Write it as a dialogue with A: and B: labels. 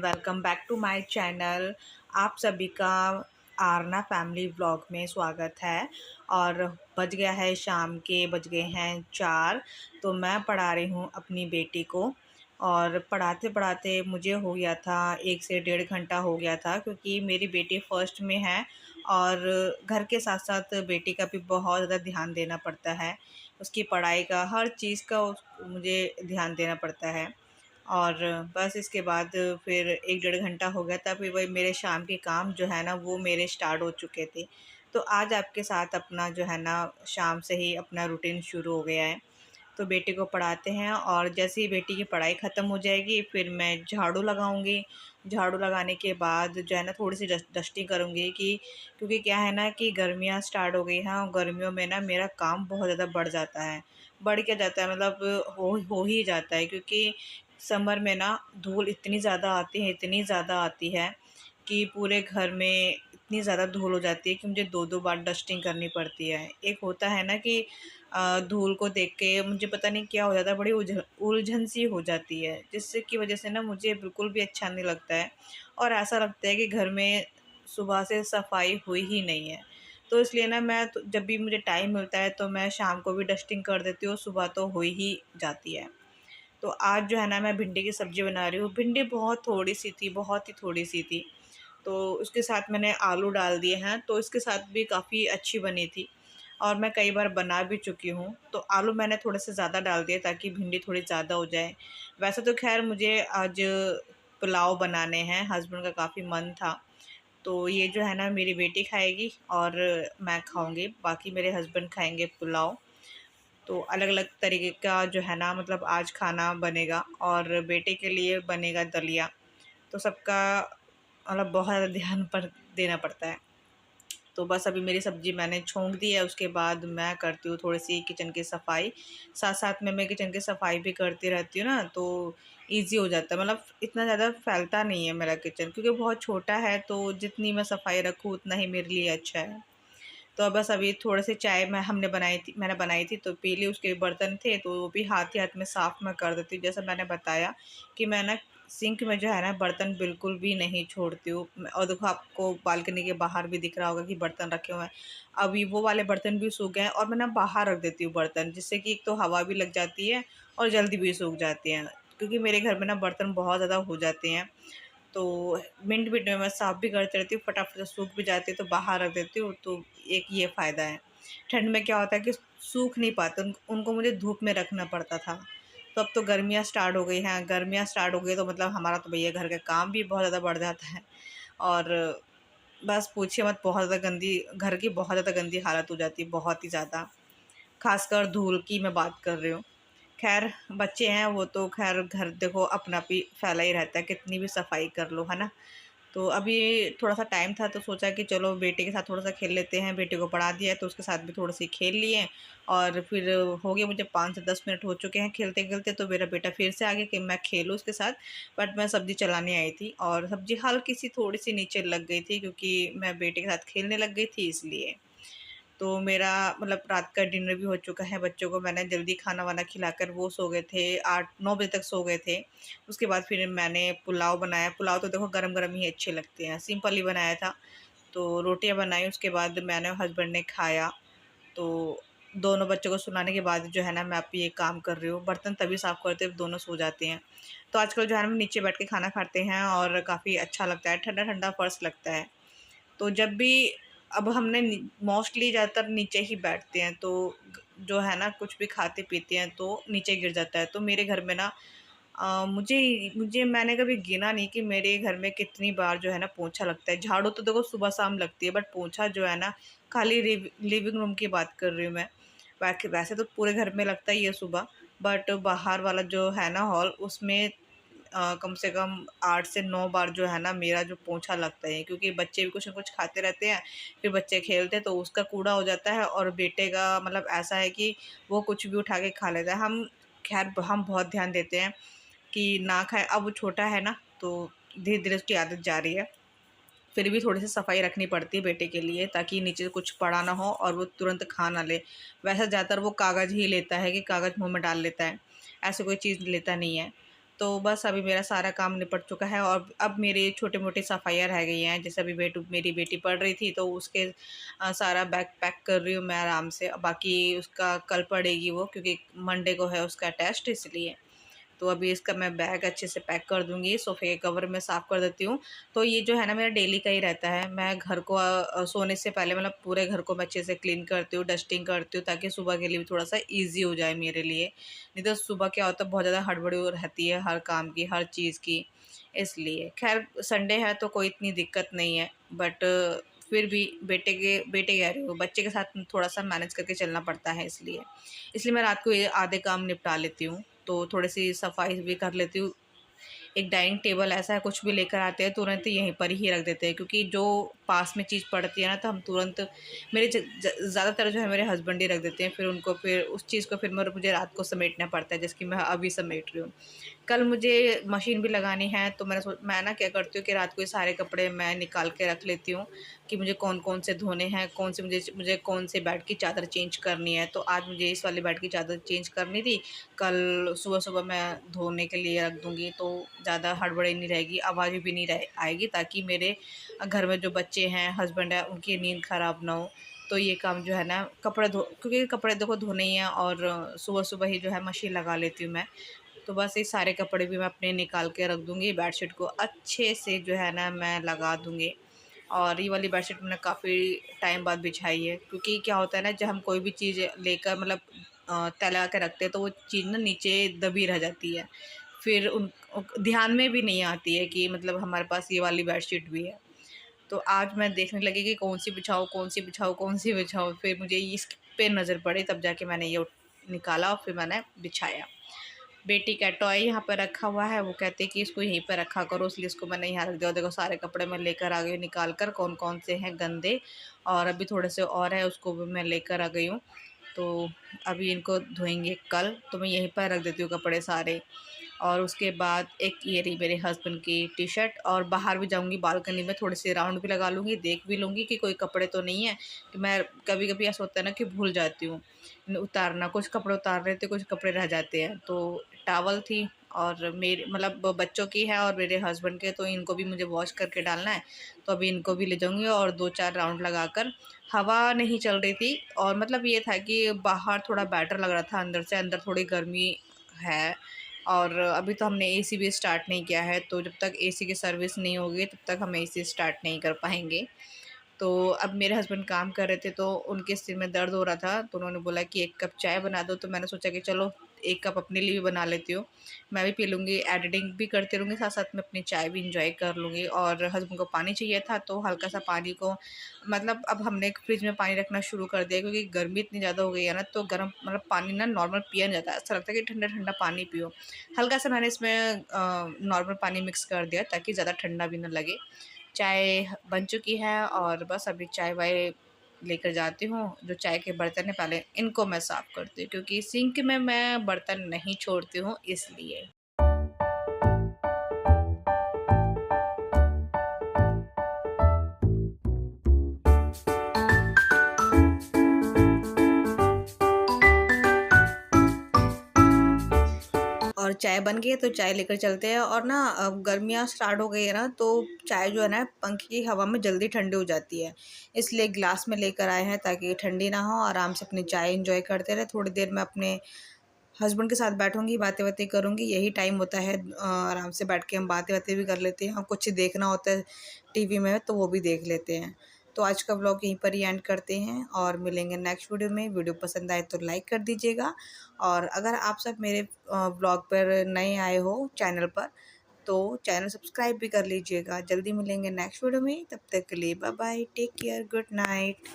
A: Welcome back to my channel. आप सभी का आरना फैमिली व्लॉग में स्वागत है। और बज गया है शाम के, बज गए हैं 4। तो मैं पढ़ा रही हूँ अपनी बेटी को। और पढ़ाते पढ़ाते मुझे हो गया था 1 से 1.5 घंटा हो गया था, क्योंकि मेरी बेटी फर्स्ट में है और घर के साथ साथ बेटी का भी बहुत ज़्यादा ध्यान देना पड़ता है। उसकी पढ़ाई का, हर चीज़ का मुझे ध्यान देना पड़ता है। और बस इसके बाद फिर 1 डेढ़ घंटा हो गया था, फिर वही मेरे शाम के काम जो है ना वो मेरे स्टार्ट हो चुके थे। तो आज आपके साथ अपना जो है ना शाम से ही अपना रूटीन शुरू हो गया है। तो बेटी को पढ़ाते हैं और जैसे ही बेटी की पढ़ाई ख़त्म हो जाएगी फिर मैं झाड़ू लगाऊंगी। झाड़ू लगाने के बाद जो है ना थोड़ी सी डस्टिंग करूँगी, कि क्योंकि क्या है ना कि गर्मियाँ स्टार्ट हो गई हैं और गर्मियों में ना मेरा काम बहुत ज़्यादा बढ़ जाता है। बढ़ क्या जाता है, मतलब हो ही जाता है, क्योंकि समर में ना धूल इतनी ज़्यादा आती है, इतनी ज़्यादा आती है कि पूरे घर में इतनी ज़्यादा धूल हो जाती है कि मुझे 2-2 बार डस्टिंग करनी पड़ती है। एक होता है ना कि धूल को देख के मुझे पता नहीं क्या हो जाता है, बड़ी उलझन सी हो जाती है, जिससे की वजह से ना मुझे बिल्कुल भी अच्छा नहीं लगता है। और ऐसा लगता है कि घर में सुबह से सफाई हुई ही नहीं है। तो इसलिए ना मैं तो जब भी मुझे टाइम मिलता है तो मैं शाम को भी डस्टिंग कर देती हूँ, सुबह तो हो ही जाती है। तो आज जो है ना मैं भिंडी की सब्ज़ी बना रही हूँ। भिंडी बहुत थोड़ी-सी थी, बहुत ही थोड़ी-सी थी। तो उसके साथ मैंने आलू डाल दिए हैं, तो इसके साथ भी काफ़ी अच्छी बनी थी और मैं कई बार बना भी चुकी हूँ। तो आलू मैंने थोड़े से ज़्यादा डाल दिए ताकि भिंडी थोड़ी ज़्यादा हो जाए। वैसे तो ख़ैर मुझे आज पुलाव बनाने हैं, हस्बैंड का काफ़ी मन था। तो ये जो है ना मेरी बेटी खाएगी और मैं खाऊँगी, बाकी मेरे हस्बैंड खाएँगे पुलाव। तो अलग-अलग तरीके का जो है ना मतलब आज खाना बनेगा और बेटे के लिए बनेगा दलिया। तो सबका मतलब बहुत ज़्यादा ध्यान पर देना पड़ता है। तो बस अभी मेरी सब्ज़ी मैंने छोंक दी है, उसके बाद मैं करती हूँ थोड़ी-सी किचन की सफाई। साथ-साथ में मैं किचन की सफाई भी करती रहती हूँ ना, तो ईज़ी हो जाता है। मतलब इतना ज़्यादा फैलता नहीं है मेरा किचन, क्योंकि बहुत छोटा है, तो जितनी मैं सफाई रखूँ उतना ही मेरे लिए अच्छा है। तो बस अभी थोड़े से चाय मैंने बनाई थी तो पी ली। उसके बर्तन थे तो वो भी हाथ ही हाथ में साफ़ मैं कर देती हूँ। जैसा मैंने बताया कि मैं ना सिंक में जो है ना बर्तन बिल्कुल भी नहीं छोड़ती हूँ। और देखो आपको बालकनी के बाहर भी दिख रहा होगा कि बर्तन रखे हुए हैं। अभी वो वाले बर्तन भी सूख गए हैं और मैं ना बाहर रख देती हूँ बर्तन, जिससे कि एक तो हवा भी लग जाती है और जल्दी भी सूख जाती हैं। क्योंकि मेरे घर में ना बर्तन बहुत ज़्यादा हो जाते हैं, तो मिनट-मिनट में मैं साफ़ भी करती रहती हूँ, फटाफट से सूख भी जाती है तो बाहर रख देती हूँ, तो एक ये फ़ायदा है। ठंड में क्या होता है कि सूख नहीं पाते, उनको मुझे धूप में रखना पड़ता था। तो अब तो गर्मियाँ स्टार्ट हो गई हैं, गर्मियाँ स्टार्ट हो गई तो मतलब हमारा तो भैया घर का काम भी बहुत ज़्यादा बढ़ जाता है। और बस पूछिए मत, बहुत ज़्यादा गंदी घर की बहुत ज़्यादा गंदी हालत हो जाती है, बहुत ही ज़्यादा। ख़ासकर धूल की मैं बात कर रही हूँ। ख़ैर बच्चे हैं वो तो ख़ैर घर देखो अपना भी फैला ही रहता है, कितनी भी सफाई कर लो, है ना? तो अभी थोड़ा-सा टाइम था तो सोचा कि चलो बेटे के साथ थोड़ा-सा खेल लेते हैं, बेटे को पढ़ा दिया है तो उसके साथ भी थोड़ी-सी खेल लिए। और फिर हो गए मुझे 5 से 10 मिनट हो चुके हैं खेलते-खेलते, तो मेरा बेटा फिर से आ गया कि मैं खेलूँ उसके साथ। बट मैं सब्ज़ी चलाने आई थी और सब्ज़ी हल्की-सी थोड़ी-सी नीचे लग गई थी, क्योंकि मैं बेटे के साथ खेलने लग गई थी इसलिए। तो मेरा मतलब रात का डिनर भी हो चुका है, बच्चों को मैंने जल्दी खाना-वाना खिलाकर वो सो गए थे, 8-9 बजे तक सो गए थे। उसके बाद फिर मैंने पुलाव बनाया, पुलाव तो देखो गरम-गरम ही अच्छे लगते हैं, सिंपल ही बनाया था। तो रोटियाँ बनाई, उसके बाद मैंने और हस्बैंड ने खाया। तो दोनों बच्चों को सुलाने के बाद जो है ना मैं अब ये काम कर रही हूँ, बर्तन तभी साफ़ करते हैं दोनों सो जाते हैं। तो आजकल जो है ना हम नीचे बैठ के खाना खाते हैं और काफ़ी अच्छा लगता है, ठंडा-ठंडा फ़र्श लगता है। तो जब भी अब हमने मोस्टली ज़्यादातर नीचे ही बैठते हैं, तो जो है ना कुछ भी खाते पीते हैं तो नीचे गिर जाता है। तो मेरे घर में ना मुझे मुझे मैंने कभी गिना नहीं कि मेरे घर में कितनी बार जो है ना पोंछा लगता है। झाड़ू तो देखो सुबह शाम लगती है, बट पोंछा जो है ना खाली लिविंग रूम की बात कर रही हूँ मैं। बाकी वैसे तो पूरे घर में लगता ही है सुबह, बट बाहर वाला जो है ना हॉल, उसमें कम से कम 8 से 9 बार जो है ना मेरा जो पोंछा लगता है, क्योंकि बच्चे भी कुछ न कुछ खाते रहते हैं, फिर बच्चे खेलते हैं तो उसका कूड़ा हो जाता है और बेटे का मतलब ऐसा है कि वो कुछ भी उठा के खा लेता है। हम बहुत ध्यान देते हैं कि ना खाए, अब वो छोटा है ना तो धीरे-धीरे उसकी आदत जा रही है। फिर भी थोड़ी-सी सफाई रखनी पड़ती है बेटे के लिए, ताकि नीचे से कुछ पड़ा ना हो और वो तुरंत खा ना ले। वैसे ज़्यादातर वो कागज़ ही लेता है कि कागज़ मुँह में डाल लेता है, ऐसे कोई चीज़ लेता नहीं है। तो बस अभी मेरा सारा काम निपट चुका है और अब मेरी छोटी-मोटी सफाइयाँ रह गई हैं। जैसे अभी मेरी बेटी पढ़ रही थी तो उसके सारा बैग पैक कर रही हूँ मैं आराम से। बाकी उसका कल पढ़ेगी वो, क्योंकि मंडे को है उसका टेस्ट, इसलिए। तो अभी इसका मैं बैग अच्छे से पैक कर दूँगी, सोफ़े के कवर मैं साफ़ कर देती हूँ। तो ये जो है ना मेरा डेली का ही रहता है। मैं घर को सोने से पहले मतलब पूरे घर को मैं अच्छे से क्लीन करती हूँ, डस्टिंग करती हूँ, ताकि सुबह के लिए भी थोड़ा-सा ईज़ी हो जाए मेरे लिए। नहीं तो सुबह क्या होता है, बहुत ज़्यादा हड़बड़ी रहती है हर काम की, हर चीज़ की, इसलिए। ख़ैर संडे है तो कोई इतनी दिक्कत नहीं है, बट फिर भी बेटे कह रही हूँ, बच्चे के साथ थोड़ा-सा मैनेज करके चलना पड़ता है, इसलिए। इसलिए मैं रात को ये आधे काम निपटा लेती हूँ। तो थोड़ी-सी सफाई भी कर लेती हूँ। एक डाइनिंग टेबल ऐसा है, कुछ भी लेकर आते हैं तुरंत यहीं पर ही रख देते हैं, क्योंकि जो पास में चीज़ पड़ती है ना तो हम तुरंत, मेरे ज़्यादातर जो है मेरे हस्बैंड ही रख देते हैं, फिर उनको फिर उस चीज़ को फिर मुझे रात को समेटना पड़ता है, जैसे कि मैं अभी समेट रही हूँ। कल मुझे मशीन भी लगानी है, तो मैं ना क्या करती हूँ कि रात को ये सारे कपड़े मैं निकाल के रख लेती हूँ कि मुझे कौन-कौन से धोने हैं, कौन से मुझे मुझे कौन से बेड की चादर चेंज करनी है। तो आज मुझे इस वाली बेड की चादर चेंज करनी थी, कल सुबह-सुबह मैं धोने के लिए रख दूँगी, तो ज़्यादा हड़बड़ी नहीं रहेगी, आवाज़ भी नहीं रह आएगी, ताकि मेरे घर में जो बच्चे हैं, हस्बैंड है, उनकी नींद ख़राब ना हो। तो ये काम जो है ना, कपड़े धो क्योंकि कपड़े देखो धोने ही हैं, और सुबह-सुबह ही जो है मशीन लगा लेती हूँ मैं। तो बस ये सारे कपड़े भी मैं अपने निकाल के रख दूँगी, बेडशीट को अच्छे से जो है ना मैं लगा दूँगी। और ये वाली बेडशीट मैंने काफ़ी टाइम बाद बिछाई है, क्योंकि क्या होता है ना, जब हम कोई भी चीज़ लेकर मतलब तह लगा के रखते हैं तो वो चीज़ ना नीचे दबी रह जाती है। फिर ध्यान में भी नहीं आती है कि मतलब हमारे पास ये वाली बेडशीट भी है। तो आज मैं देखने लगी कि कौन-सी बिछाऊँ, कौन-सी बिछाऊँ, कौन-सी बिछाऊँ? फिर मुझे इस पे नज़र पड़ी, तब जाके मैंने ये निकाला और फिर मैंने बिछाया। बेटी का टॉय यहाँ पे रखा हुआ है, वो कहती है कि इसको यहीं पे रखा करो, इसलिए इसको मैंने यहाँ रख दिया। और देखो सारे कपड़े मैं लेकर आ गई हूँ निकाल कर, कौन-कौन से हैं गंदे, और अभी थोड़े से और हैं, उसको भी मैं लेकर आ गई हूँ। तो अभी इनको धोएँगे कल, तो मैं यहीं पर रख देती हूँ कपड़े सारे। और उसके बाद एक ये रही मेरे हस्बैंड की टी-शर्ट, और बाहर भी जाऊँगी बालकनी में, थोड़े से राउंड भी लगा लूँगी, देख भी लूँगी कि कोई कपड़े तो नहीं है, कि मैं कभी-कभी ऐसा होता है ना कि भूल जाती हूँ उतारना, कुछ कपड़े उतार रहे थे, कुछ कपड़े रह जाते हैं। तो टॉवल थी, और मेरे मतलब बच्चों की है और मेरे हस्बैंड के, तो इनको भी मुझे वॉश करके डालना है, तो अभी इनको भी ले जाऊँगी और 2-4 राउंड लगाकर। हवा नहीं चल रही थी, और मतलब ये था कि बाहर थोड़ा बेटर लग रहा था, अंदर से अंदर थोड़ी गर्मी है। और अभी तो हमने एसी भी स्टार्ट नहीं किया है, तो जब तक एसी की सर्विस नहीं होगी तब तक हम एसी स्टार्ट नहीं कर पाएँगे। तो अब मेरे हस्बैंड काम कर रहे थे, तो उनके सिर में दर्द हो रहा था, तो उन्होंने बोला कि 1 कप चाय बना दो, तो मैंने सोचा कि चलो 1 कप अपने लिए भी बना लेती हूँ। मैं भी पी लूँगी, एडिटिंग भी करती रहूँगी, साथ-साथ में अपनी चाय भी एन्जॉय कर लूँगी। और हस्बैंड को पानी चाहिए था, तो हल्का-सा पानी को मतलब अब हमने एक फ्रिज में पानी रखना शुरू कर दिया, क्योंकि गर्मी इतनी ज़्यादा हो गई है ना, तो गर्म मतलब पानी ना नॉर्मल पिया नहीं जाता है, ऐसा लगता है कि ठंडा-ठंडा पानी पियो। हल्का-सा मैंने इसमें नॉर्मल पानी मिक्स कर दिया, ताकि ज़्यादा ठंडा भी ना लगे। चाय बन चुकी है, और बस अभी चाय-वाय लेकर जाती हूँ। जो चाय के बर्तन हैं पहले इनको मैं साफ़ करती हूँ, क्योंकि सिंक में मैं बर्तन नहीं छोड़ती हूँ, इसलिए। और चाय बन गई है तो चाय लेकर चलते हैं। और ना अब गर्मियाँ स्टार्ट हो गई है ना, तो चाय जो है ना पंखे की हवा में जल्दी ठंडी हो जाती है, इसलिए ग्लास में लेकर आए हैं, ताकि ठंडी ना हो, आराम से अपनी चाय एंजॉय करते रहे। थोड़ी देर मैं अपने हस्बैंड के साथ बैठूंगी, बातें बातें करूंगी, यही टाइम होता है, आराम से बैठ के हम बातें बातें भी कर लेते हैं, और कुछ देखना होता है टीवी में तो वो भी देख लेते हैं। तो आज का व्लॉग यहीं पर ही एंड करते हैं, और मिलेंगे नेक्स्ट वीडियो में। वीडियो पसंद आए तो लाइक कर दीजिएगा, और अगर आप सब मेरे व्लॉग पर नए आए हो चैनल पर, तो चैनल सब्सक्राइब भी कर लीजिएगा। जल्दी मिलेंगे नेक्स्ट वीडियो में, तब तक के लिए bye bye, take care, good night.